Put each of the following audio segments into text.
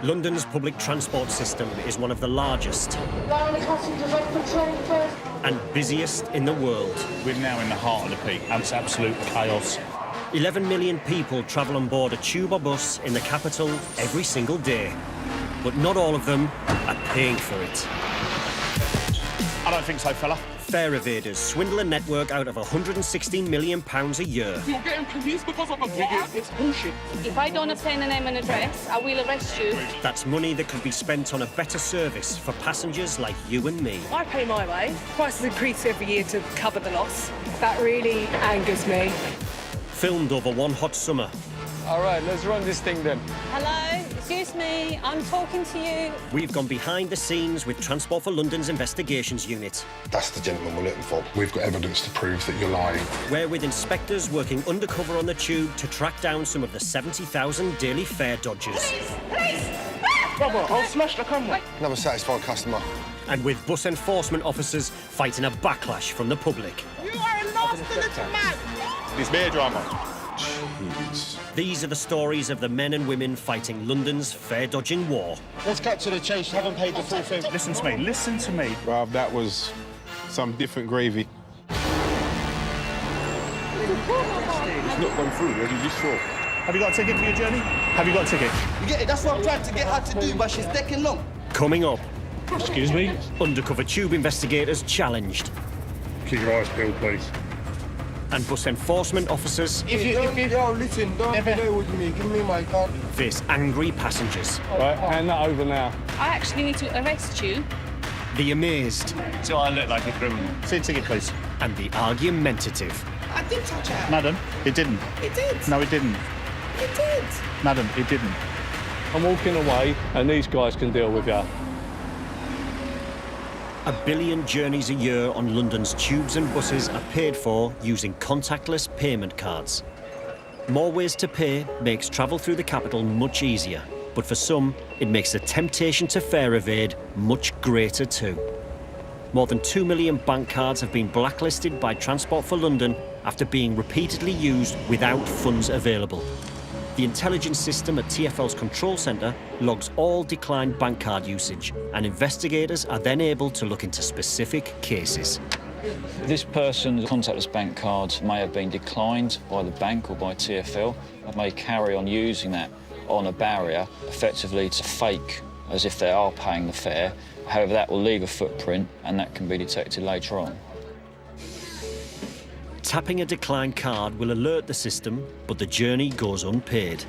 London's public transport system is one of the largest and busiest in the world. We're now in the heart of the peak, and it's absolute chaos. 11 million people travel on board a tube or bus in the capital every single day. But not all of them are paying for it. I don't think so, fella. Fare evaders swindle a network out of £116 million a year. You're getting police because of a what? It's bullshit. If I don't obtain a name and address, I will arrest you. That's money that could be spent on a better service for passengers like you and me. I pay my way. Prices increase every year to cover the loss. That really angers me. Filmed over one hot summer. All right, let's run this thing then. Hello, excuse me, I'm talking to you. We've gone behind the scenes with Transport for London's investigations unit. That's the gentleman we're looking for. We've got evidence to prove that you're lying. We're with inspectors working undercover on the tube to track down some of the 70,000 daily fare dodgers. Police! Brother, I'll smash the camera. Another satisfied customer. And with bus enforcement officers fighting a backlash from the public. You are a nasty little man. This beer drama. Jeez. These are the stories of the men and women fighting London's fare-dodging war. Let's cut to the chase. You haven't paid the full thing. Listen to me, listen to me. Bruv, that was some different gravy. It's not gone through, what did you saw? Have you got a ticket for your journey? Have you got a ticket? You get it? That's what I'm trying to get her to do, but she's taking long. Coming up, Excuse me? undercover tube investigators challenged. Keep your eyes peeled, please. And bus enforcement officers If you listen, don't play with me. Give me my card. face angry passengers. Right, hand that over now. I actually need to arrest you. The amazed Do I look like a criminal? See a ticket, please. and the argumentative. I did touch her. Madam, it didn't. It did. No, it didn't. It did. Madam, it didn't. I'm walking away, and these guys can deal with you. 1 billion journeys a year on London's tubes and buses are paid for using contactless payment cards. More ways to pay makes travel through the capital much easier, but for some, it makes the temptation to fare evade much greater too. More than 2 million bank cards have been blacklisted by Transport for London after being repeatedly used without funds available. The intelligence system at TfL's control centre logs all declined bank card usage, and investigators are then able to look into specific cases. This person's contactless bank card may have been declined by the bank or by TfL and may carry on using that on a barrier, effectively to fake as if they are paying the fare. However, that will leave a footprint and that can be detected later on. Tapping a declined card will alert the system, but the journey goes unpaid.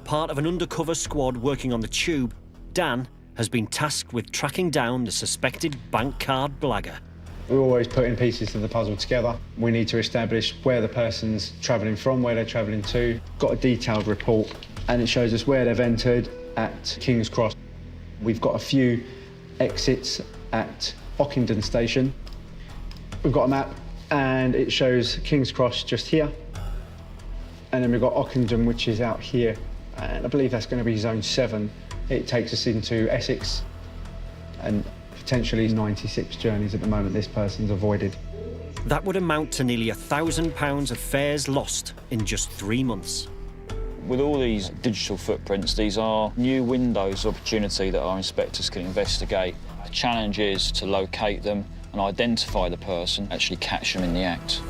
Part of an undercover squad working on the tube, Dan has been tasked with tracking down the suspected bank card blagger. We're always putting pieces of the puzzle together. We need to establish where the person's travelling from, where they're travelling to. Got a detailed report, and it shows us where they've entered at King's Cross. We've got a few exits at Ockenden Station. We've got a map, and it shows King's Cross just here. And then we've got Ockenden, which is out here. And I believe that's going to be Zone 7. It takes us into Essex, and potentially 96 journeys at the moment this person's avoided. That would amount to nearly £1,000 of fares lost in just 3 months. With all these digital footprints, these are new windows of opportunity that our inspectors can investigate. The challenge is to locate them and identify the person, actually catch them in the act.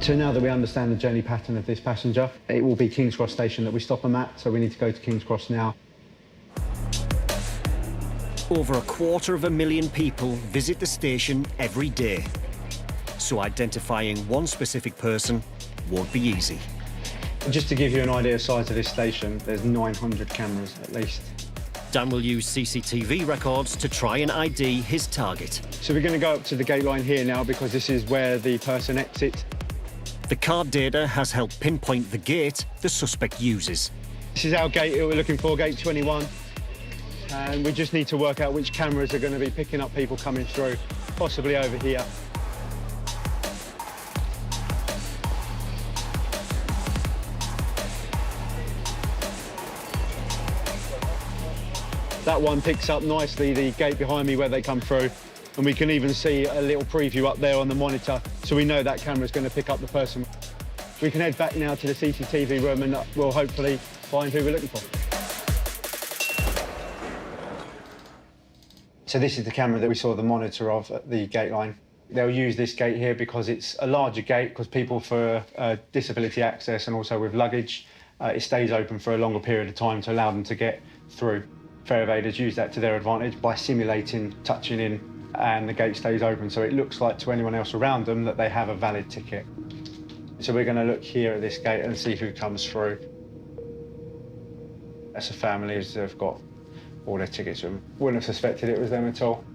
So now that we understand the journey pattern of this passenger, it will be King's Cross Station that we stop them at, so we need to go to King's Cross now. Over 250,000 people visit the station every day, so identifying one specific person won't be easy. Just to give you an idea of the size of this station, there's 900 cameras at least. Dan will use CCTV records to try and ID his target. So we're going to go up to the gate line here now because this is where the person exits. The card data has helped pinpoint the gate the suspect uses. This is our gate that we're looking for, gate 21. And we just need to work out which cameras are going to be picking up people coming through, possibly over here. That one picks up nicely the gate behind me where they come through, and we can even see a little preview up there on the monitor, so we know that camera's going to pick up the person. We can head back now to the CCTV room and we'll hopefully find who we're looking for. So this is the camera that we saw the monitor of at the gate line. They'll use this gate here because it's a larger gate, because people for disability access and also with luggage, it stays open for a longer period of time to allow them to get through. Fare evaders use that to their advantage by simulating touching in, and the gate stays open, so it looks like to anyone else around them that they have a valid ticket. So we're going to look here at this gate and see who comes through. That's a family who've got all their tickets with them. Wouldn't have suspected it was them at all.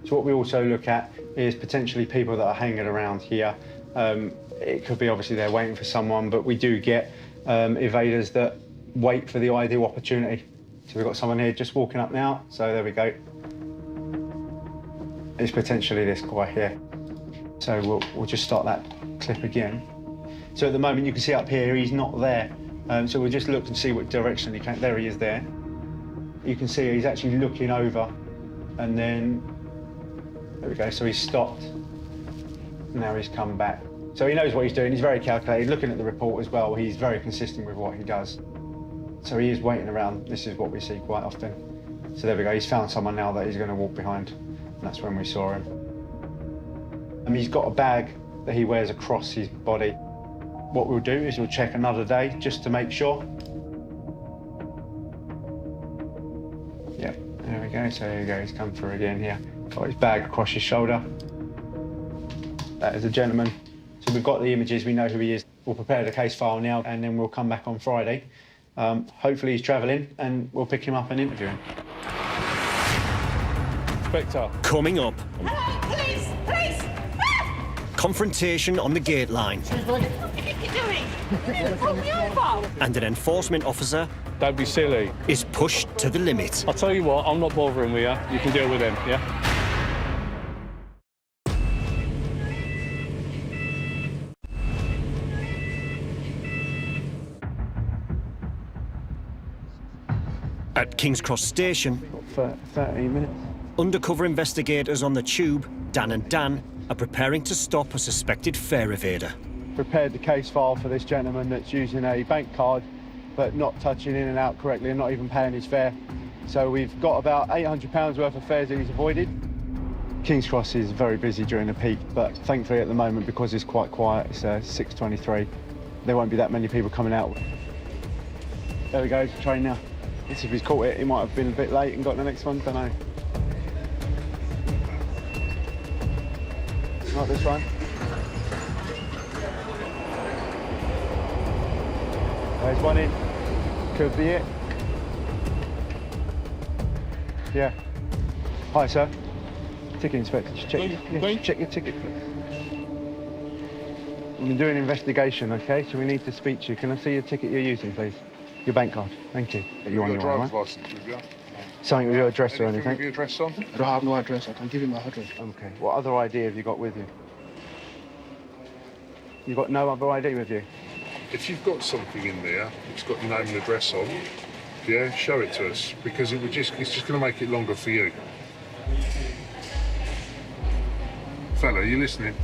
So what we also look at is potentially people that are hanging around here. It could be obviously they're waiting for someone, but we do get evaders that wait for the ideal opportunity. So we've got someone here just walking up now, so there we go. It's potentially this guy here. So we'll just start that clip again. So at the moment you can see up here, he's not there. So we'll just look and see what direction he can. There he is there. You can see he's actually looking over, and then, there we go, so he's stopped. Now he's come back. So he knows what he's doing, he's very calculated. Looking at the report as well, he's very consistent with what he does. So he is waiting around. This is what we see quite often. So there we go, he's found someone now that he's going to walk behind. And that's when we saw him. And he's got a bag that he wears across his body. What we'll do is we'll check another day just to make sure. Yeah, there we go, so there you go, he's come through again here. Got his bag across his shoulder. That is a gentleman. So we've got the images, we know who he is. We'll prepare the case file now and then we'll come back on Friday. Hopefully he's travelling and we'll pick him up and interview him. Inspector. Coming up. Hello, police! Police! Ah! Confrontation on the gate line. What are you doing? Pull me over! And an enforcement officer Don't be silly. is pushed to the limit. I'll tell you what, I'm not bothering with you. You can deal with them, yeah? At King's Cross Station, For 13 minutes. undercover investigators on the tube, Dan and Dan, are preparing to stop a suspected fare evader. Prepared the case file for this gentleman that's using a bank card but not touching in and out correctly and not even paying his fare. So we've got about £800 worth of fares that he's avoided. King's Cross is very busy during the peak, but thankfully at the moment, because it's quite quiet, it's 6:23, there won't be that many people coming out. There we go, train now. Let's see if he's caught it. He might have been a bit late and got the next one, don't know. Not this one. There's one in. Could be it. Yeah. Hi, sir. Ticket inspector. Just check your ticket, please. We've been doing an investigation, okay? So we need to speak to you. Can I see your ticket you're using, please? Your bank card. Thank you. You've got a driver's license with you? Something with your address or anything? With your address on? I don't have no address. I can give you my address. Okay. What other ID have you got with you? You've got no other ID with you? If you've got something in there, it's got your name and address on, yeah, show it to us, because it's just going to make it longer for you. Fella, are you listening?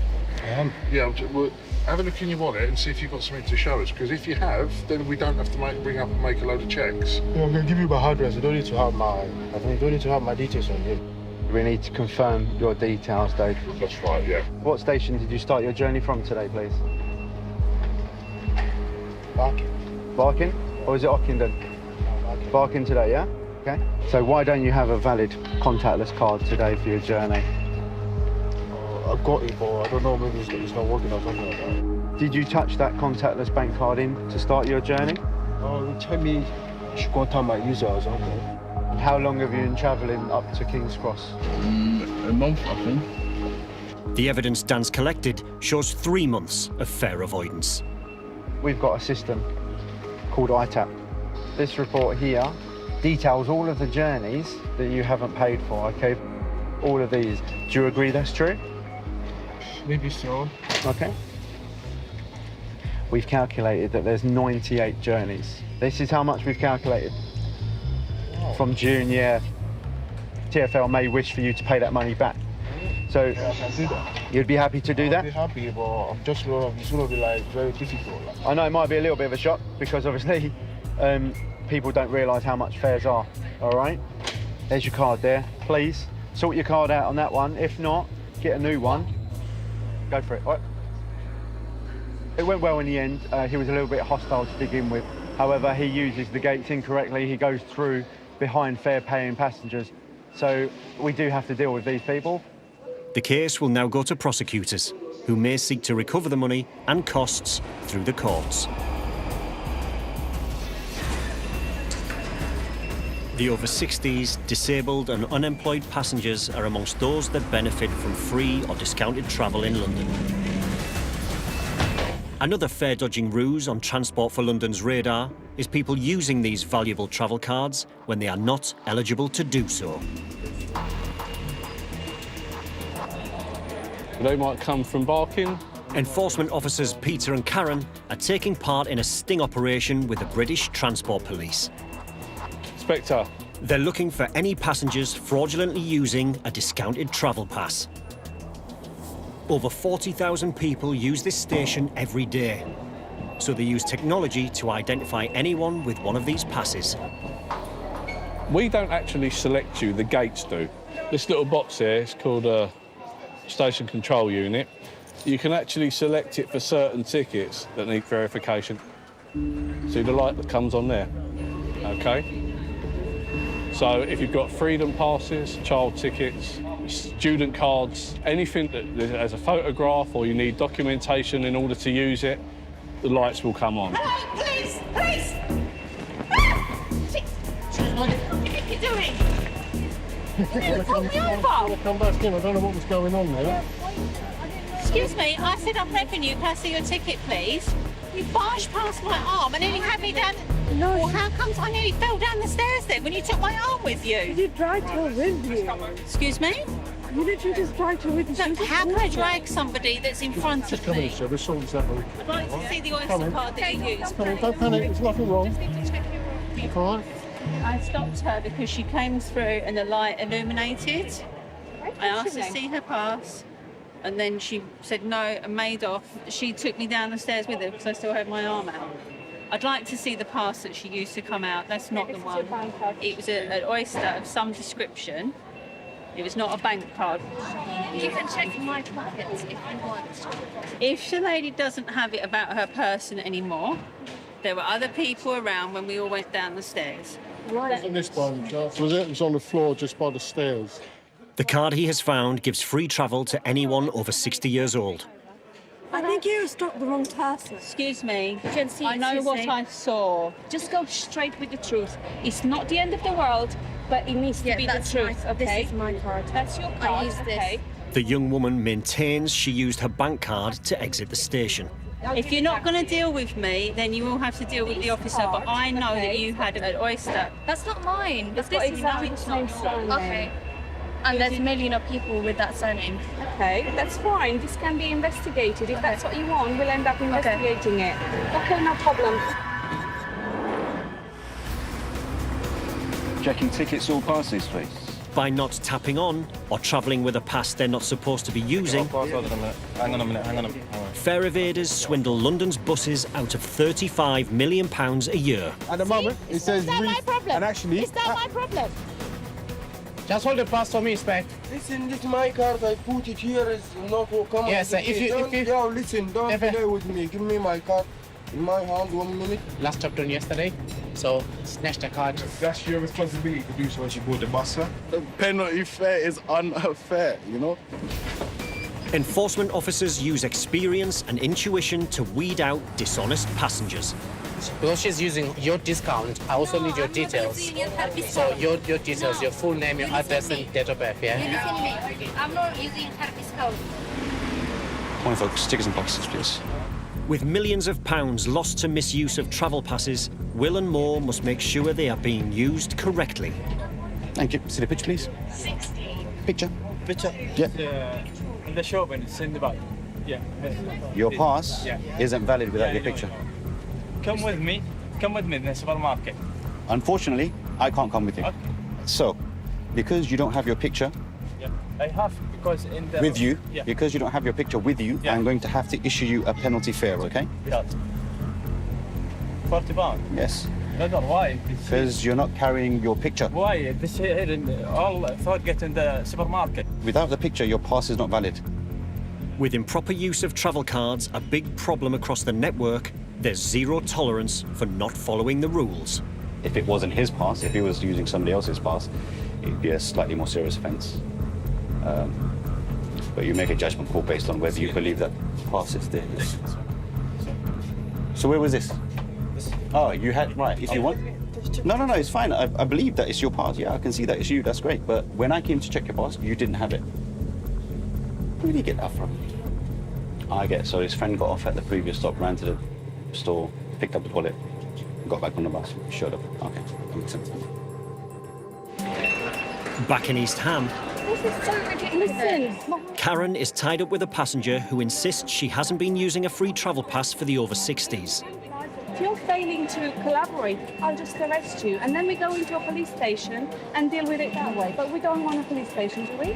I am. Yeah, well, have a look in your wallet and see if you've got something to show us, because if you have, then we don't have to bring up and make a load of checks. Yeah, I'm gonna give you my address. You don't need to have my details on you. We need to confirm your details, Dave. That's right, yeah. What station did you start your journey from today, please? Barking. Barking? Or is it Ockenden? Barking today, yeah? Okay. So why don't you have a valid contactless card today for your journey? I've got it, but I don't know, maybe it's not working or something like that. Did you touch that contactless bank card in to start your journey? You tell me you should contact my user or something. And how long have you been travelling up to King's Cross? A month, I think. The evidence Dan's collected shows 3 months of fare avoidance. We've got a system called ITAP. This report here details all of the journeys that you haven't paid for, okay? All of these. Do you agree that's true? Maybe so. Okay. We've calculated that there's 98 journeys. This is how much we've calculated. Wow. From June, yeah. TfL may wish for you to pay that money back. So I can do that. you'd be happy to do I'll that? be happy, but I'm just it's gonna be like very difficult. Like. I know it might be a little bit of a shock because obviously people don't realise how much fares are. All right, there's your card there. Please sort your card out on that one. If not, get a new one. Go for it. All right. It went well in the end. He was a little bit hostile to begin with. However, he uses the gates incorrectly. He goes through behind fare-paying passengers. So we do have to deal with these people. The case will now go to prosecutors, who may seek to recover the money and costs through the courts. The over 60s, disabled and unemployed passengers are amongst those that benefit from free or discounted travel in London. Another fare-dodging ruse on Transport for London's radar is people using these valuable travel cards when they are not eligible to do so. They might come from Barking. Enforcement officers Peter and Karen are taking part in a sting operation with the British Transport Police. Inspector. They're looking for any passengers fraudulently using a discounted travel pass. Over 40,000 people use this station every day, so they use technology to identify anyone with one of these passes. We don't actually select you, the gates do. This little box here is called a station control unit. You can actually select it for certain tickets that need verification. See the light that comes on there? Okay. So if you've got freedom passes, child tickets, student cards, anything that has a photograph or you need documentation in order to use it, the lights will come on. Hello, police! Police! Ah! What are you doing? You pulled me over! Come back in. I don't know what was going on there. Excuse me, I said I'm prepping you. Can I see your ticket, please? You barged past my arm and nearly had me down. No. Well, how comes I nearly fell down the stairs then when you took my arm with you? You dragged her with you. Excuse me? You literally just dragged her with you. No, how can I drag somebody that's in front Just of come in, me? sir. We'll sort this out. I'd like to see the Come Oyster in. card that you used. Come on, don't panic. There's nothing wrong. It's all right. I stopped her because she came through and the light illuminated. I asked to see her pass. And then she said no and made off. She took me down the stairs with her because I still had my arm out. I'd like to see the pass that she used to come out. That's not the one. It was an Oyster of some description. It was not a bank card. You can check my pockets if you want. If the lady doesn't have it about her person anymore, there were other people around when we all went down the stairs. Right. On this by any chance? Was it? It was on the floor just by the stairs. The card he has found gives free travel to anyone over 60 years old. I think you struck the wrong person. Excuse me. Agency, I know excuse what me. I saw. Just go straight with the truth. It's not the end of the world, but it needs to be the truth, okay? This is my card. That's your I card, use this. okay? The young woman maintains she used her bank card to exit the station. If you're not going to deal with me, then you will have to deal with the officer. But I know that you had an Oyster. That's not mine. It's This got is exactly mine. the same surname. Okay. And there's a million of people with that surname. Okay, that's fine. This can be investigated. If that's what you want, we'll end up investigating it. Okay, no problem. Checking tickets or passes, please. By not tapping on or travelling with a pass they're not supposed to be using, Hang on a minute. fare evaders swindle London's buses out of £35 million a year. At the moment, it says... Is that my problem? And actually... Is that my problem? Just hold the pass for me, Spec. Listen, this is my card. I put it here. Is not for come. Yes, if you... Yo, listen, don't play with me. Give me my card. In my hand, 1 minute. Last chapter yesterday, so snatch the card. That's your responsibility to do so once you board the bus, sir. The penalty fare is unfair, you know? Enforcement officers use experience and intuition to weed out dishonest passengers. Because she's using your discount, I also need your details. So your details, your full name, your address, and date of birth, yeah? You listen to me. I'm not using her discount. Point for stickers and boxes, please. With millions of pounds lost to misuse of travel passes, Will and Moore must make sure they are being used correctly. Thank you. See the picture, please. 60. Picture. Picture? Yeah. In the shop when it's in the back. Yeah. Your pass isn't valid without your picture. Come with me. Come with me in the supermarket. Unfortunately, I can't come with you. Okay. So, because you don't have your picture, Yeah. I have because in the... With you, Yeah. because you don't have your picture with you, I'm going to have to issue you a penalty fare, okay? Yeah. £40? Yes. No, why? Because you're not carrying your picture. Why? This here in all thought get in the supermarket. Without the picture, your pass is not valid. With improper use of travel cards a big problem across the network, there's zero tolerance for not following the rules. If it wasn't his pass, if he was using somebody else's pass, it'd be a slightly more serious offence. But you make a judgment call based on whether you believe that pass is there. So where was this? Oh, you had, right, if you want... No, it's fine. I believe that it's your pass. Yeah, I can see that it's you. That's great. But when I came to check your pass, you didn't have it. Where did you get that from? I get it. So his friend got off at the previous stop, ran to the store, picked up the wallet, got back on the bus, showed up. Okay, that makes sense. Back in East Ham, This is so ridiculous. Listen. Karen is tied up with a passenger who insists she hasn't been using a free travel pass for the over 60s. If you're failing to collaborate, I'll just arrest you. And then we go into a police station and deal with it that way. But we don't want a police station, do we?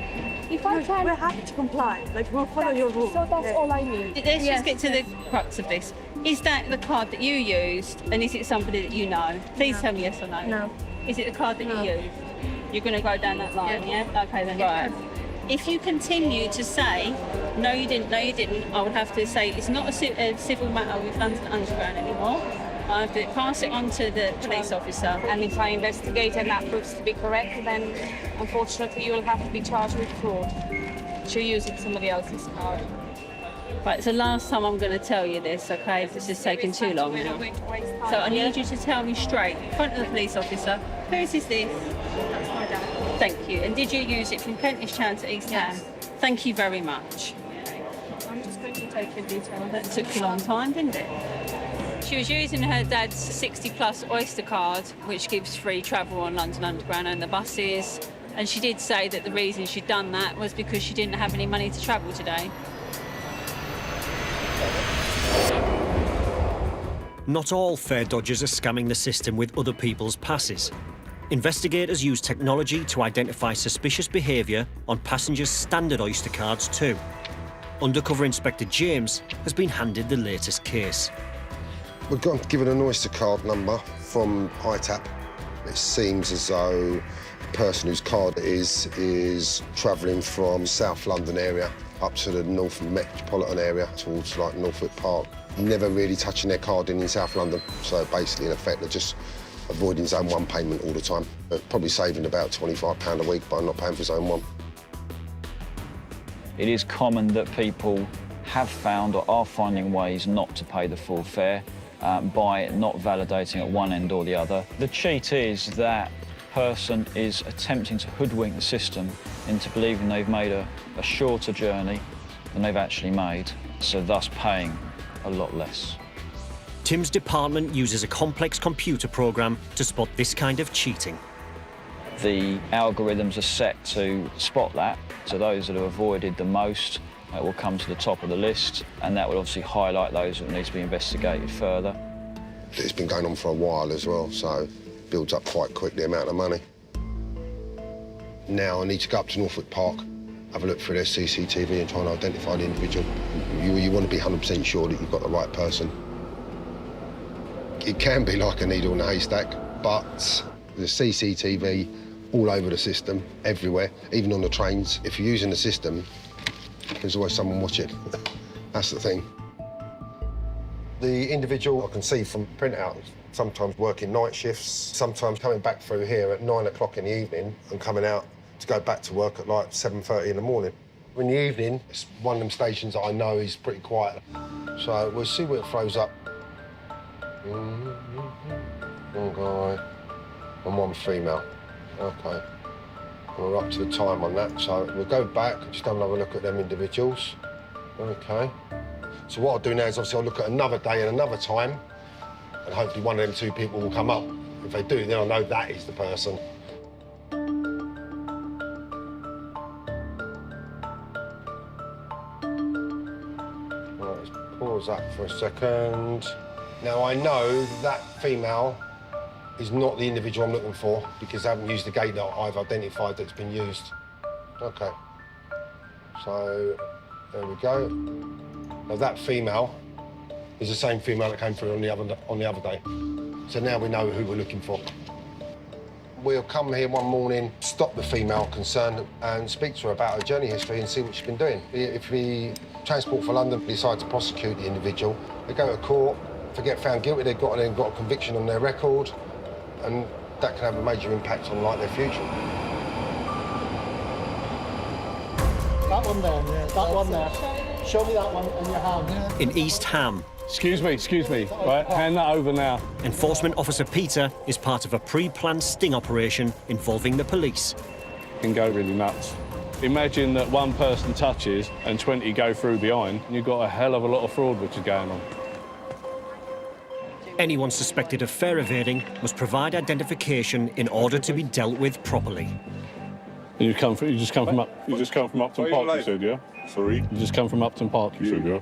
If I can... We're happy to comply. Like, we'll follow your rules. So that's all I need. Let's just get to the crux of this. Is that the card that you used, and is it somebody that you know? Please tell me yes or no. No. Is it the card that you used? You're going to go down that line, yeah? Okay, then, right. If you continue to say, no, you didn't, I would have to say it's not a civil matter with London Underground anymore. I have to pass it on to the police officer. And if I investigate and that proves to be correct, then unfortunately you'll have to be charged with fraud. You're using somebody else's card. Right, so last time I'm going to tell you this, okay? This is taking too long now. So I need you to tell me straight, in front of the police officer, whose is this? That's my dad. Thank you. And did you use it from Kentish Town to East Ham? Thank you very much. I'm just going to take your details. That took a long time, didn't it? She was using her dad's 60+ Oyster card, which gives free travel on London Underground and the buses. And she did say that the reason she'd done that was because she didn't have any money to travel today. Not all fare dodgers are scamming the system with other people's passes. Investigators use technology to identify suspicious behaviour on passengers' standard Oyster cards too. Undercover Inspector James has been handed the latest case. We've got given an Oyster card number from ITAP. It seems as though the person whose card it is travelling from South London area up to the North Metropolitan area towards like Norfolk Park. Never really touching their card in South London. So basically, in effect, they're just avoiding Zone 1 payment all the time. They're probably saving about £25 a week by not paying for Zone 1. It is common that people have found or are finding ways not to pay the full fare by not validating at one end or the other. The cheat is that person is attempting to hoodwink the system into believing they've made a shorter journey than they've actually made, so thus paying a lot less. Tim's department uses a complex computer program to spot this kind of cheating. The algorithms are set to spot that, so those that have avoided the most will come to the top of the list, and that will obviously highlight those that need to be investigated further. It's been going on for a while as well, so it builds up quite quick, the amount of money. Now I need to go up to Norfolk Park, have a look through their CCTV and try and identify the individual. You want to be 100% sure that you've got the right person. It can be like a needle in a haystack, but there's CCTV all over the system, everywhere, even on the trains. If you're using the system, there's always someone watching. That's the thing. The individual I can see from printouts, sometimes working night shifts, sometimes coming back through here at 9 o'clock in the evening and coming out to go back to work at like 7:30 in the morning. In the evening, it's one of them stations that I know is pretty quiet. So we'll see what it throws up. One guy and one female. OK. We're up to the time on that, so we'll go back, just have another look at them individuals. OK. So what I'll do now is obviously I'll look at another day and another time, and hopefully one of them two people will come up. If they do, then I'll know that is the person. Right, let's pause that for a second. Now I know that female is not the individual I'm looking for because I haven't used the gate that I've identified that's been used. OK. So, there we go. Now that female is the same female that came through on the other day. So now we know who we're looking for. We'll come here one morning, stop the female concerned and speak to her about her journey history and see what she's been doing. If the Transport for London decide to prosecute the individual, they go to court, if they get found guilty, they've got a conviction on their record, and that can have a major impact on their future. That one there, that one there. Show me that one in your hand. In East Ham. Excuse me. Right, hand that over now. Enforcement Officer Peter is part of a pre-planned sting operation involving the police. It can go really nuts. Imagine that one person touches and 20 go through behind, and you've got a hell of a lot of fraud which is going on. Anyone suspected of fare evading must provide identification in order to be dealt with properly. And you just come from Upton Park, you said, yeah? Sorry? You just come from Upton Park, you said, yeah?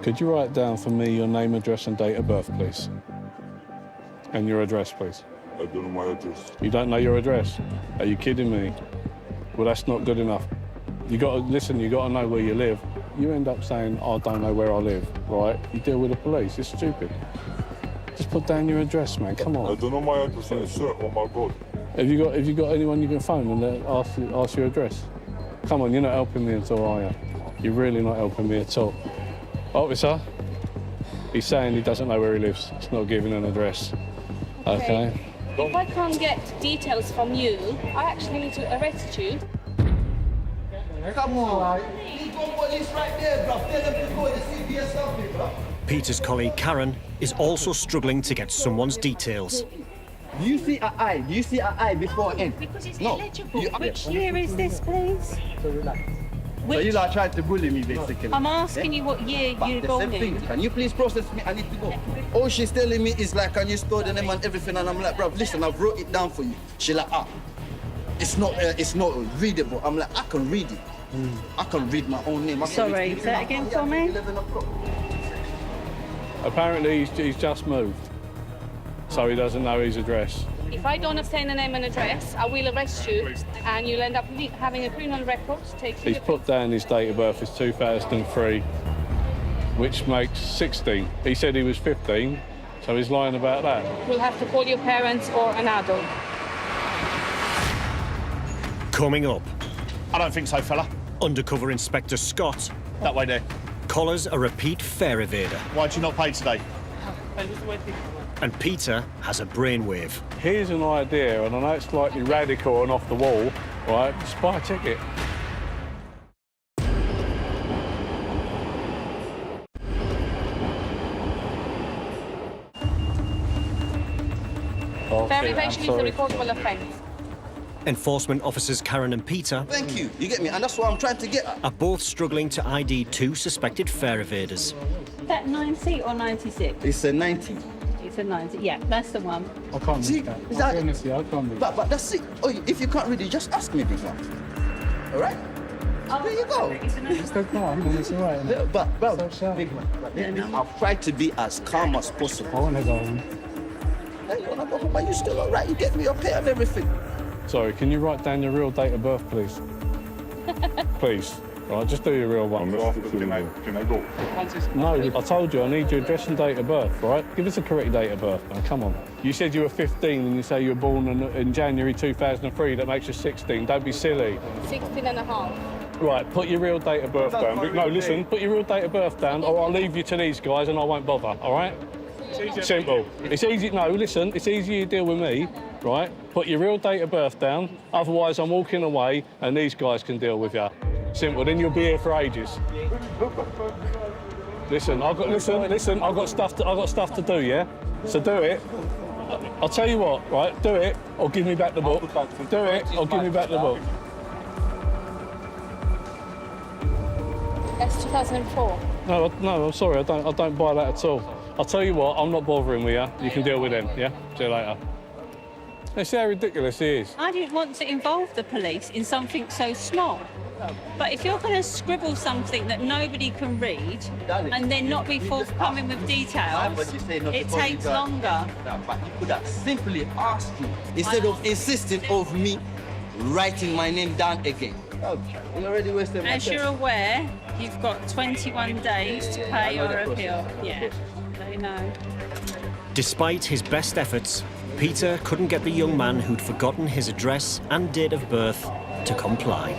Could you write down for me your name, address and date of birth, please? And your address, please. I don't know my address. You don't know your address? Are you kidding me? Well, that's not good enough. You got to know where you live. You end up saying, I don't know where I live, right? You deal with the police, it's stupid. Just put down your address, man, come on. I don't know my address, sir, oh my God. Have you got anyone you can phone and ask your address? Come on, you're not helping me at all, are you? You're really not helping me at all. Officer, he's saying he doesn't know where he lives. He's not giving an address. Okay. If I can't get details from you, I actually need to arrest you. Come on. You got police right there, bro. Tell them to go to CBS something, bro. Peter's colleague Karen is also struggling to get someone's details. Do you see an eye? Do you see an eye before N? Because it's illegible. Which year is this, please? So relax. So you are trying to bully me, basically. I'm asking you what year you're born in. Can you please process me? I need to go. All she's telling me is like, can you store the name and everything? And I'm like, bro, listen, I've wrote it down for you. She like, it's not readable. I'm like, I can read it. I can read my own name. Sorry, say that again for me. Apparently, he's just moved, so he doesn't know his address. If I don't obtain a name and address, I will arrest you, and you'll end up having a criminal record. He's put down his date of birth as 2003, which makes 16. He said he was 15, so he's lying about that. We'll have to call your parents or an adult. Coming up. I don't think so, fella. Undercover Inspector Scott. That way there. Collars a repeat fare evader. Why'd you not pay today? And Peter has a brainwave. Here's an idea, and I know it's slightly radical and off the wall, right? Just buy a ticket. Fare evasion is a recordable offence. Enforcement officers Karen and Peter Thank you. You get me? And that's what I'm trying to get at. are both struggling to ID two suspected fare evaders. Is that 90 or 96? It's a 90. It's a 90, yeah, that's the one. I can't See, read that. is that- Honestly, I can't read that. But that's it. Oh, if you can't read it, just ask me, big man. All right? There you go. It's so calm, and it's all right. Yeah, but, bro, So sharp. big man, I've tried to be as calm as possible. I want to go home. Hey, you wanna go home, but you still all right? You get me your pay and everything. Sorry, can you write down your real date of birth, please? Please. Right, just do your real one. Can I go? No, I told you I need your address and date of birth, right? Give us a correct date of birth, man. Come on. You said you were 15 and you say you were born in January 2003. That makes you 16. Don't be silly. 16 and a half. Right, put your real date of birth down. No, listen, put your real date of birth down, or I'll leave you to these guys and I won't bother, all right? Simple. It's easy. No, listen, it's easier to deal with me, right? Put your real date of birth down, otherwise I'm walking away and these guys can deal with you. Simple, then you'll be here for ages. Listen, I've got stuff to do, yeah? So do it. I'll tell you what, right? Do it, or give me back the book. Do it, or give me back the book. That's 2004. No, I'm sorry, I don't buy that at all. I'll tell you what, I'm not bothering with you. You can deal with them, yeah? See you later. Let's see how ridiculous he is. I didn't want to involve the police in something so small. But if you're going to scribble something that nobody can read and then not be forthcoming with details, it takes longer. But you could have simply asked me instead of insisting of me writing my name down again. Oh, you already wasted my As you're aware, you've got 21 days to pay your appeal. Yeah, they know. Despite his best efforts, Peter couldn't get the young man who'd forgotten his address and date of birth to comply.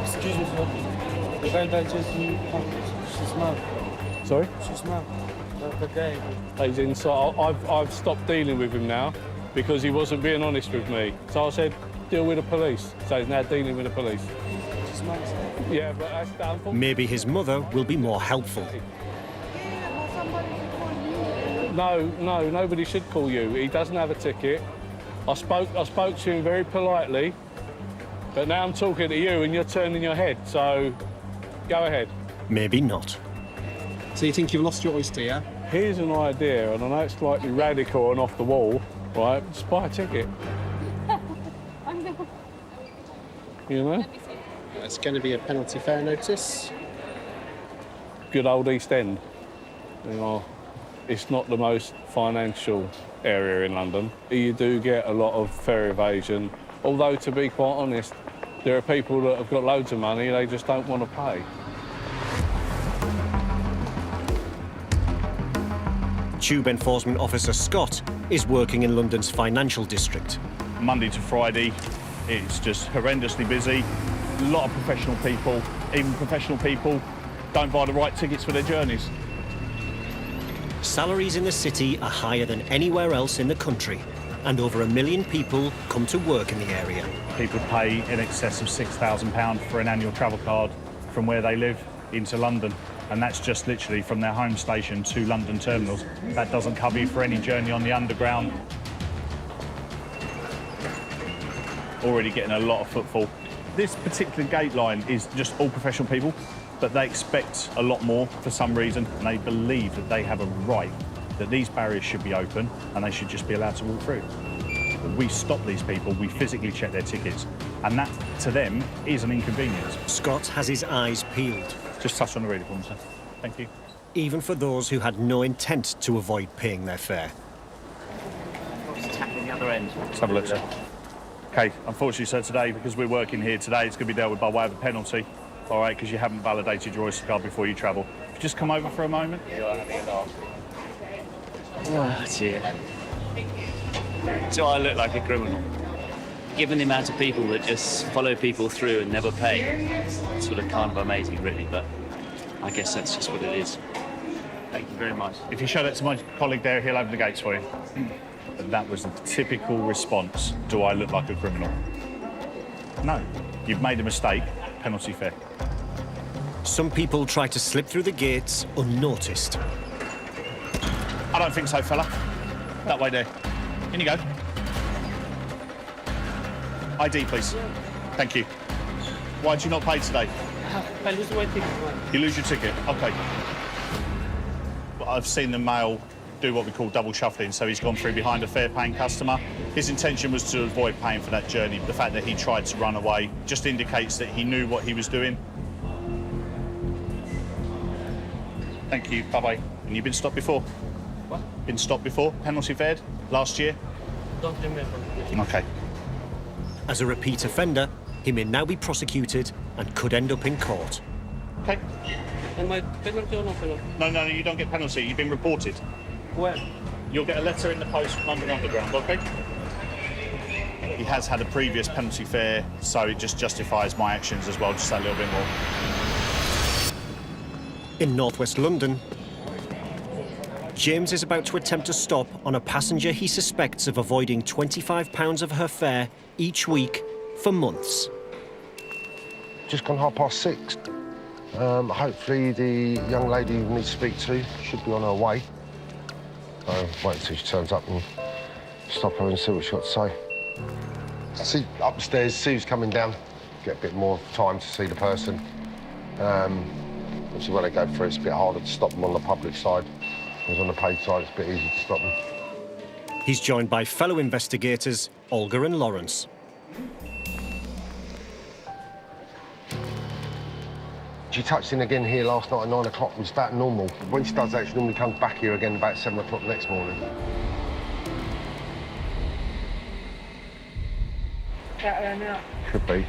Excuse me, sir. The guy that just she's mad. Sorry? She's mad. The guy. He's inside. I've stopped dealing with him now because he wasn't being honest with me. So I said, deal with the police. So he's now dealing with the police. She's mad, sir. Yeah, but that's down. Maybe his mother will be more helpful. No, nobody should call you. He doesn't have a ticket. I spoke to him very politely, but now I'm talking to you and you're turning your head, so go ahead. Maybe not. So you think you've lost your oyster, yeah? Here's an idea, and I know it's slightly radical and off the wall, right? Just buy a ticket. You know? It's going to be a penalty fare notice. Good old East End. You know, it's not the most financial area in London. You do get a lot of fare evasion, although to be quite honest, there are people that have got loads of money, they just don't want to pay. Tube Enforcement Officer Scott is working in London's financial district. Monday to Friday, it's just horrendously busy. A lot of professional people, even professional people, don't buy the right tickets for their journeys. Salaries in the city are higher than anywhere else in the country, and over 1 million people come to work in the area. People pay in excess of £6,000 for an annual travel card from where they live into London, and that's just literally from their home station to London terminals. That doesn't cover you for any journey on the underground. Already getting a lot of footfall. This particular gate line is just all professional people, but they expect a lot more for some reason, and they believe that they have a right, that these barriers should be open and they should just be allowed to walk through. We stop these people, we physically check their tickets, and that, to them, is an inconvenience. Scott has his eyes peeled. Just touch on the radio for me, sir. Thank you. Even for those who had no intent to avoid paying their fare. Tapping the other end. Let's have a look, sir. OK, unfortunately, sir, today, because we're working here today, it's going to be dealt with by way of a penalty, all right, because you haven't validated your Oyster card before you travel. If you just come over for a moment. Oh, dear. Do I look like a criminal? Given the amount of people that just follow people through and never pay, it's sort of kind of amazing, really, but I guess that's just what it is. Thank you very much. If you show that to my colleague there, he'll open the gates for you. But that was a typical response. Do I look like a criminal? No. You've made a mistake. Penalty fare. Some people try to slip through the gates unnoticed. I don't think so, fella. That way there. In you go. ID, please. Thank you. Why did you not pay today? I lose my ticket. You lose your ticket? OK. Well, I've seen the male do what we call double shuffling, so he's gone through behind a fare-paying customer. His intention was to avoid paying for that journey. The fact that he tried to run away just indicates that he knew what he was doing. Thank you. Bye-bye. And you've been stopped before? What? Been stopped before? Penalty fared? Last year? Don't remember. OK. As a repeat offender, he may now be prosecuted and could end up in court. OK. And my penalty or no penalty? No, you don't get penalty. You've been reported. Where? You'll get a letter in the post from London Underground, OK? He has had a previous penalty fare, so it just justifies my actions as well, just a little bit more. In northwest London, James is about to attempt a stop on a passenger he suspects of avoiding £25 of her fare each week for months. Just gone 6:30. Hopefully the young lady we need to speak to should be on her way. Wait until she turns up and stop her and see what she's got to say. See upstairs, see who's coming down. Get a bit more time to see the person. Obviously when they go through, it's a bit harder to stop them on the public side. Whereas on the paid side, it's a bit easier to stop them. He's joined by fellow investigators, Olga and Lawrence. She touched in again here last night at 9 o'clock, which is about normal. When she does that, she normally comes back here again about 7 o'clock the next morning. Got her now. Could be.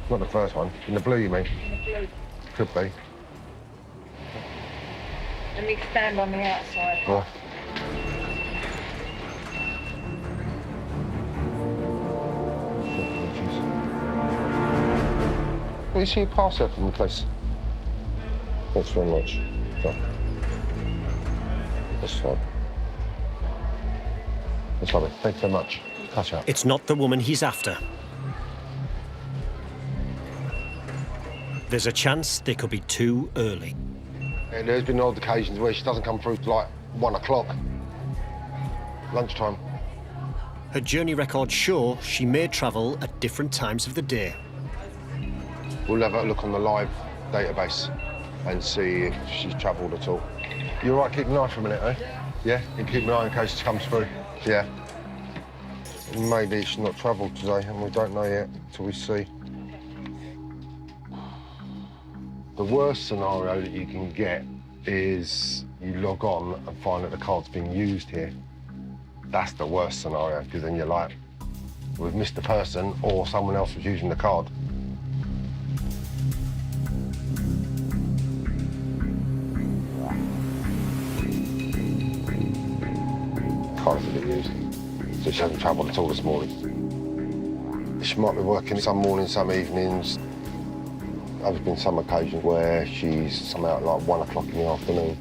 Not the first one. In the blue, you mean? In the blue. Could be. Let me stand on the outside. Yeah. Will you see a parcel from the place? Thanks very much. Okay. That's fine. That's lovely. Thanks so much. Catch up. It's not the woman he's after. There's a chance they could be too early. And there's been odd occasions where she doesn't come through till like 1 o'clock. Lunchtime. Her journey records show she may travel at different times of the day. We'll have a look on the live database and see if she's travelled at all. You all right keeping an eye for a minute, eh? Yeah? You keep an eye in case she comes through? Yeah. Maybe she's not travelled today and we don't know yet until we see. The worst scenario that you can get is you log on and find that the card's being used here. That's the worst scenario, because then you're like, we've missed the person or someone else was using the card. Card hasn't been used, so she hasn't travelled at all this morning. She might be working some mornings, some evenings. There's been some occasions where she's somehow at like 1 o'clock in the afternoon.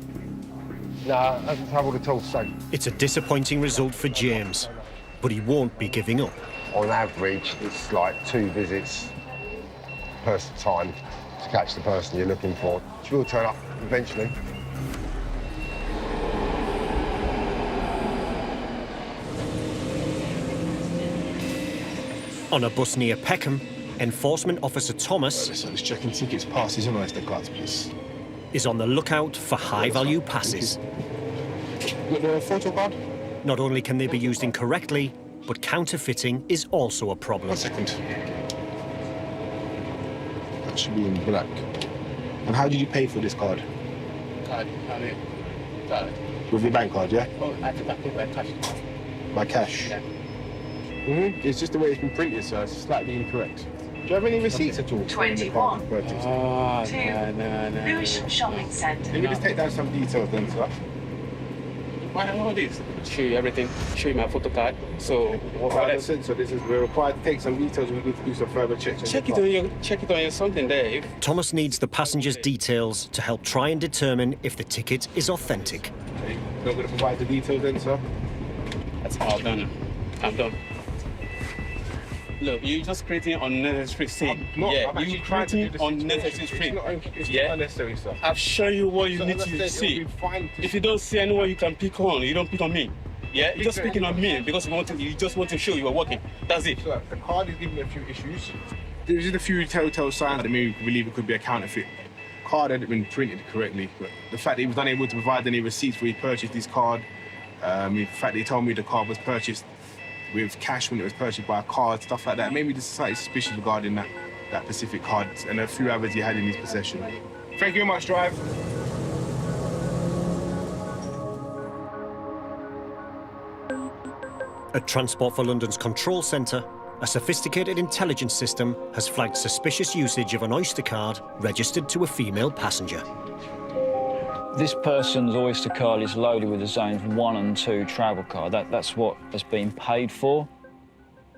No, hasn't travelled at all, so. It's a disappointing result for James, but he won't be giving up. On average, it's like 2 visits per time to catch the person you're looking for. She will turn up eventually. On a bus near Peckham, Enforcement Officer Thomas Listen, just checking tickets, passes and Oyster cards, please. is on the lookout for high-value passes. Got the photo card? Not only can they be used incorrectly, but counterfeiting is also a problem. 1 second. That should be in black. And how did you pay for this card? Card. With your bank card, yeah? Oh, I took it by cash. By cash? Yeah. It's just the way it's been printed, so it's slightly incorrect. Do you have any receipts at all? 21. No. Lewisham Shopping Centre. Let me just take down some details then, sir. Why don't all this? Show you everything. Show you my photo card. So What about the sensor? We're required to take some details. We need to do some further checks. check it on your something there. If Thomas needs the passenger's details to help try and determine if the ticket is authentic. Not going to provide the details then, sir? that's all done. I'm done. Look, you're just creating unnecessary scene. I'm actually trying to do this. Unnecessary scene. It's not unnecessary, sir. I've shown you what you So need as I to said, see. it'll be fine to- If you don't see anyone you can pick on, you don't pick on me. Yeah, you're just picking on me because you just want to show you are working. That's it. Sir, the card is giving me a few issues. There's just a few telltale signs that made me believe it could be a counterfeit. Card hadn't been printed correctly, but the fact that he was unable to provide any receipts where he purchased this card, the fact that he told me the card was purchased with cash when it was purchased by a card, stuff like that, made me just slightly suspicious regarding that specific card and a few others he had in his possession. Thank you very much, Drive. At Transport for London's control centre, a sophisticated intelligence system has flagged suspicious usage of an Oyster card registered to a female passenger. This person's Oyster card is loaded with the zones 1 and 2 travel card. That's what has been paid for.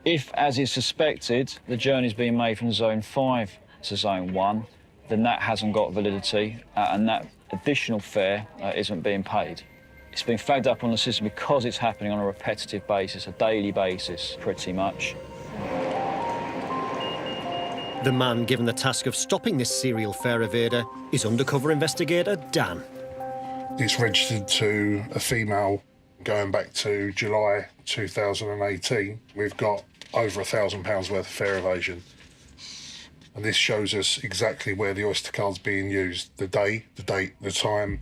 If, as is suspected, the journey's been made from zone 5 to zone 1, then that hasn't got validity and that additional fare isn't being paid. It's been flagged up on the system because it's happening on a repetitive basis, a daily basis, pretty much. The man given the task of stopping this serial fare evader is undercover investigator Dan. It's registered to a female going back to July 2018. We've got over £1,000 worth of fare evasion. And this shows us exactly where the Oyster card's being used, the day, the date, the time,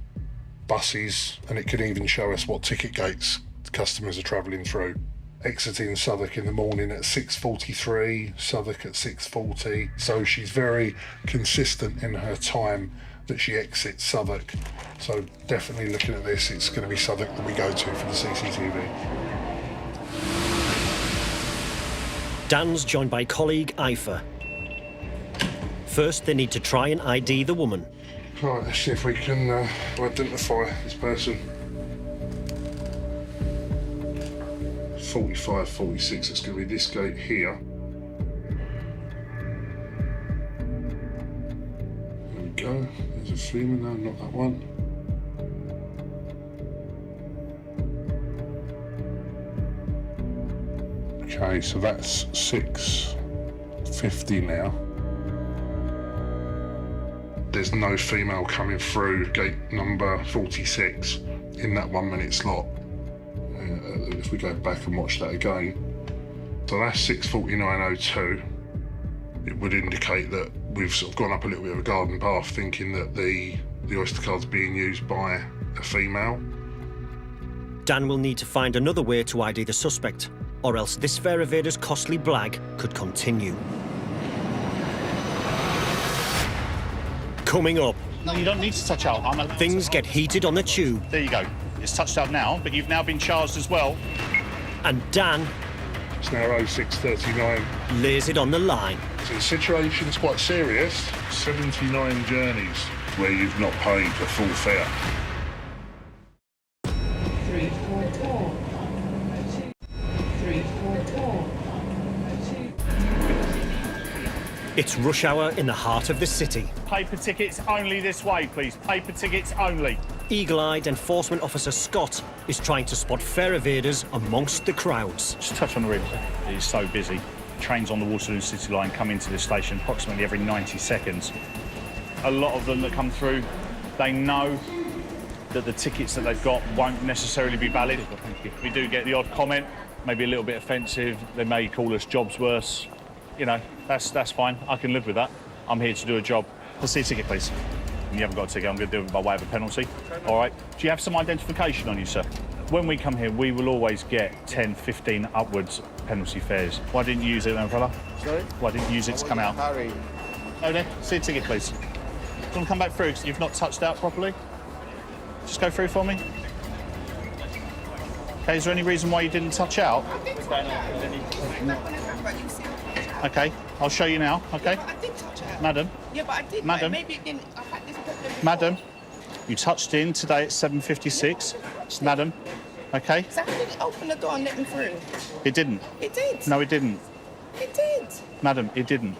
buses, and it can even show us what ticket gates the customers are travelling through. Exiting Southwark in the morning at 6:43, Southwark at 6:40. So she's very consistent in her time that she exits Southwark. So definitely looking at this, it's going to be Southwark that we go to for the CCTV. Dan's joined by colleague Ifa. First, they need to try and ID the woman. Right, let's see if we can identify this person. 45, 46, it's going to be this gate here. There we go, there's a female, no, not that one. Okay, so that's 6:50 now. There's no female coming through gate number 46 in that 1 minute slot. If we go back and watch that again, so that's 6:49:02. It would indicate that we've sort of gone up a little bit of a garden path, thinking that the Oyster card's being used by a female. Dan will need to find another way to ID the suspect, or else this fare evader's costly blag could continue. Coming up. No, you don't need to touch out. Things get heated on the tube. There you go. It's touched out now, but you've now been charged as well. And Dan... It's now 06:39. Lays it on the line. So the situation's quite serious. 79 journeys where you've not paid the full fare. 344. 344. It's rush hour in the heart of the city. Paper tickets only this way, please. Paper tickets only. Eagle-eyed Enforcement Officer Scott is trying to spot fare evaders amongst the crowds. Just touch on the rim. It is so busy. Trains on the Waterloo City line come into this station approximately every 90 seconds. A lot of them that come through, they know that the tickets that they've got won't necessarily be valid. We do get the odd comment, maybe a little bit offensive. They may call us jobs worse. You know, that's fine. I can live with that. I'm here to do a job. Let's see a ticket, please. You haven't got a ticket, I'm going to do it by way of a penalty. All right. Do you have some identification on you, sir? When we come here, we will always get 10, 15 upwards penalty fares. Why didn't you use it then, fella? Sorry? Why didn't you use it to come out? Oh, there. See a ticket, please. Do you want to come back through because you've not touched out properly? Just go through for me. Okay, is there any reason why you didn't touch out? Okay, I'll show you now, okay? I did touch out. Madam. Yeah, but I did. Madam. Maybe it didn't. I've had this problem before. Madam, you touched in today at 7:56. Madam, okay? So how did it open the door and let me through? It didn't. It did. No, it didn't. It did. Madam, it didn't.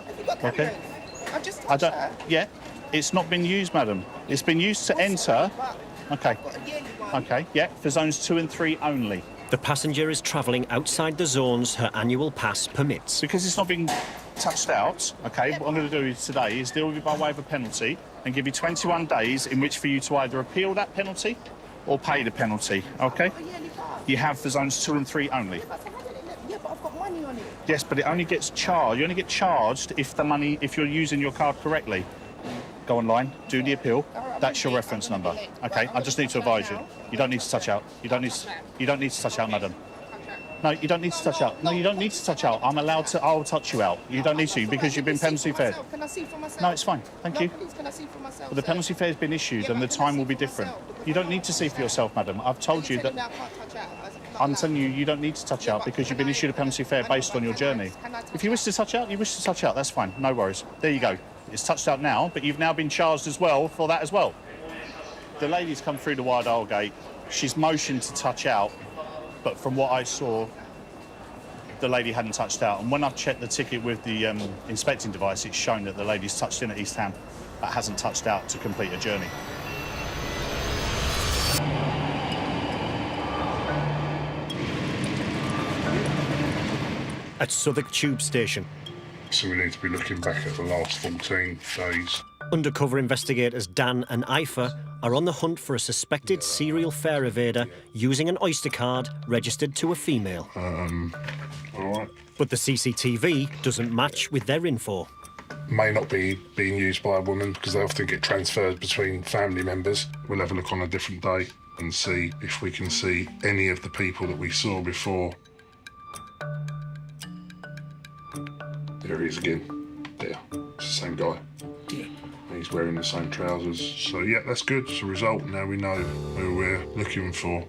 Have you got Okay. cameras? I just touched I don't. her. Yeah, it's not been used, madam. It's been used to enter. Okay. Okay. Yeah, for zones 2 and 3 only. The passenger is travelling outside the zones her annual pass permits. Because it's not been touched out, okay, what I'm going to do today is deal with you by way of a penalty and give you 21 days in which for you to either appeal that penalty or pay the penalty, okay? You have for zones 2 and 3 only. Yeah, but I've got money on it. Yes, but it only gets charged. You only get charged if if you're using your card correctly. Go online, do the appeal. That's your reference number. Okay, I just need to advise you. You don't need to touch out. You don't need to touch out, madam. No, you don't need to touch out. No, you don't need to touch out. I'm allowed to. I'll touch you out. You don't need to because you've been penalty fared. Can I see for myself? No, it's fine. Thank you. Please, can I see for myself? But the penalty fare has been issued and the time will be different. You don't need to see for yourself, madam. I've told you that. I'm telling you, you don't need to touch out because you've been issued a penalty fare based on your journey. If you wish to touch out, you wish to touch out. That's fine. No worries. There you go. It's touched out now, but you've now been charged as well for that as well. The lady's come through the wide aisle gate. She's motioned to touch out, but from what I saw, the lady hadn't touched out. And when I've checked the ticket with the inspecting device, it's shown that the lady's touched in at East Ham, but hasn't touched out to complete a journey. At Southwark Tube Station. So we need to be looking back at the last 14 days. Undercover investigators Dan and Ifer are on the hunt for a suspected serial fare evader using an Oyster card registered to a female. All right. But the CCTV doesn't match with their info. May not be being used by a woman because they often get transferred between family members. We'll have a look on a different day and see if we can see any of the people that we saw before. There he is again. There. It's the same guy. Yeah. He's wearing the same trousers. So, yeah, that's good. It's a result. Now we know who we're looking for.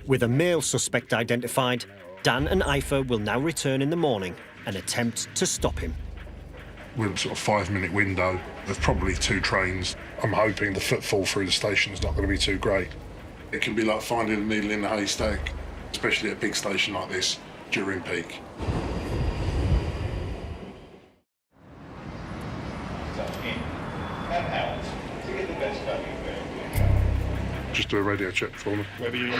With a male suspect identified, Dan and Ifer will now return in the morning and attempt to stop him. We're sort of 5-minute window. There's probably 2 trains. I'm hoping the footfall through the station is not going to be too great. It can be like finding a needle in a haystack, especially at a big station like this during peak. Just do a radio check for me. Whether you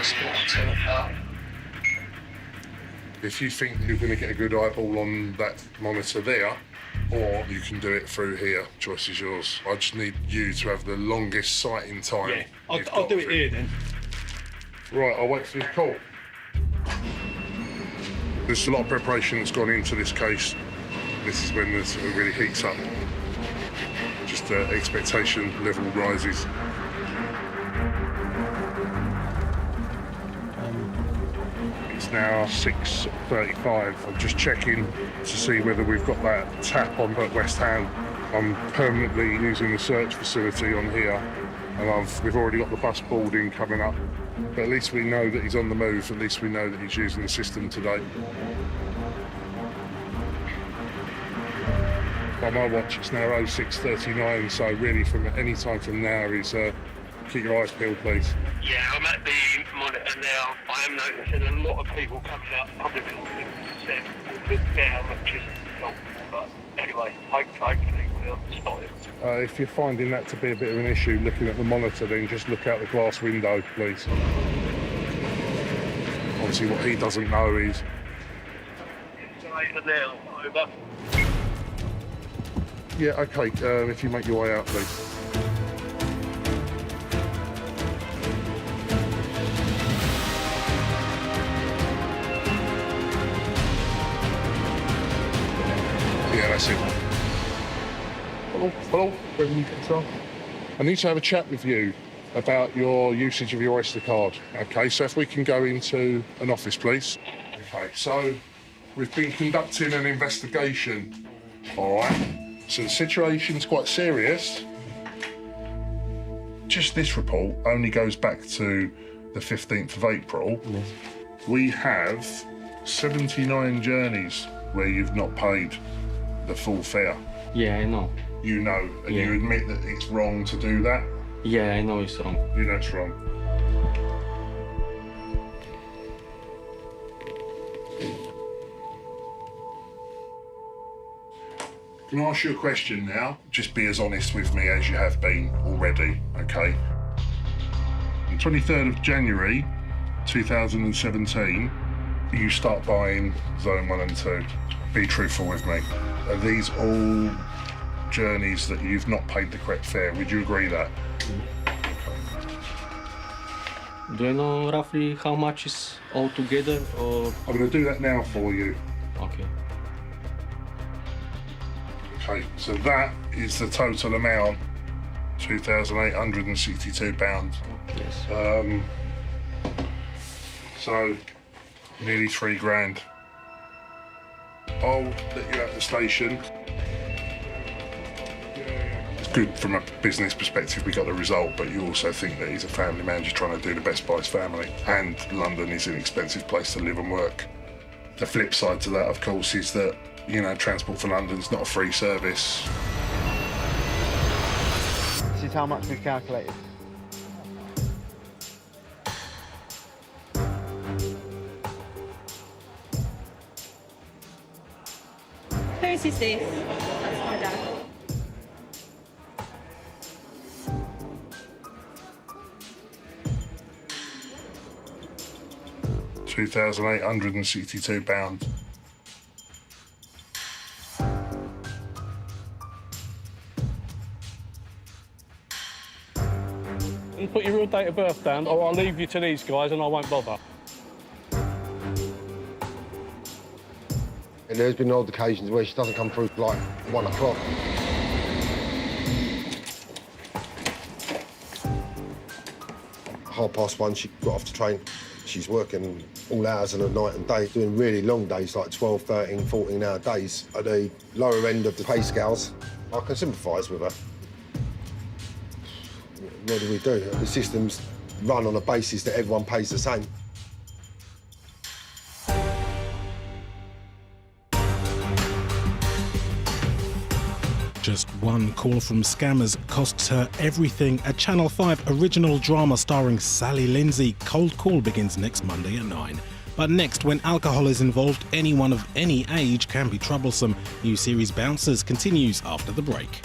If you think you're going to get a good eyeball on that monitor there, or you can do it through here, choice is yours. I just need you to have the longest sighting time. Yeah, I'll do it here then. Right, I'll wait for this call. There's a lot of preparation that's gone into this case. This is when it really heats up. Just the expectation level rises. It's now 6:35. I'm just checking to see whether we've got that tap on at West Ham. I'm permanently using the search facility on here, and we've already got the bus boarding coming up. But at least we know that he's on the move. At least we know that he's using the system today. By my watch, it's now 06:39. So really, from any time from now, is keep your eyes peeled, please. Yeah, I'm at the monitor now. I am noticing a lot of people coming out public said how much is long. But anyway, hopefully we'll spot it. If you're finding that to be a bit of an issue, looking at the monitor, then just look out the glass window, please. Obviously, what he doesn't know is... Now, over. Yeah, okay, if you make your way out, please. Yeah, that's it. Hello, revenue control. I need to have a chat with you about your usage of your Oyster card. Okay, so if we can go into an office, please. Okay, so we've been conducting an investigation. All right, so the situation's quite serious. Just this report only goes back to the 15th of April. Yes. We have 79 journeys where you've not paid the full fare. Yeah, I know. You know, and Yeah. you admit that it's wrong to do that? Yeah, I know it's wrong. You know it's wrong. Can I ask you a question now? Just be as honest with me as you have been already, okay? On the 23rd of January 2017, you start buying Zone 1 and 2. Be truthful with me. Are these all journeys that you've not paid the correct fare? Would you agree that? Do I know roughly how much is all together, or...? I'm going to do that now for you. Okay. Okay, so that is the total amount, £2,862. Yes. So, nearly £3,000. I'll let you out the station. It's good from a business perspective, we got the result, but you also think that he's a family man just trying to do the best by his family. And London is an expensive place to live and work. The flip side to that, of course, is that, you know, Transport for London's not a free service. This is how much we've calculated. Whose is this? That's my dad. £2,862. You put your real date of birth down, or I'll leave you to these guys and I won't bother. And there's been odd occasions where she doesn't come through like 1 o'clock. Half past 1, she got off the train. She's working all hours of the night and day, doing really long days, like 12, 13, 14-hour days at the lower end of the pay scales. I can sympathise with her. What do we do? The system's run on a basis that everyone pays the same. Just one call from scammers costs her everything. A Channel 5 original drama starring Sally Lindsay. Cold Call begins next Monday at 9. But next, when alcohol is involved, anyone of any age can be troublesome. New series Bouncers continues after the break.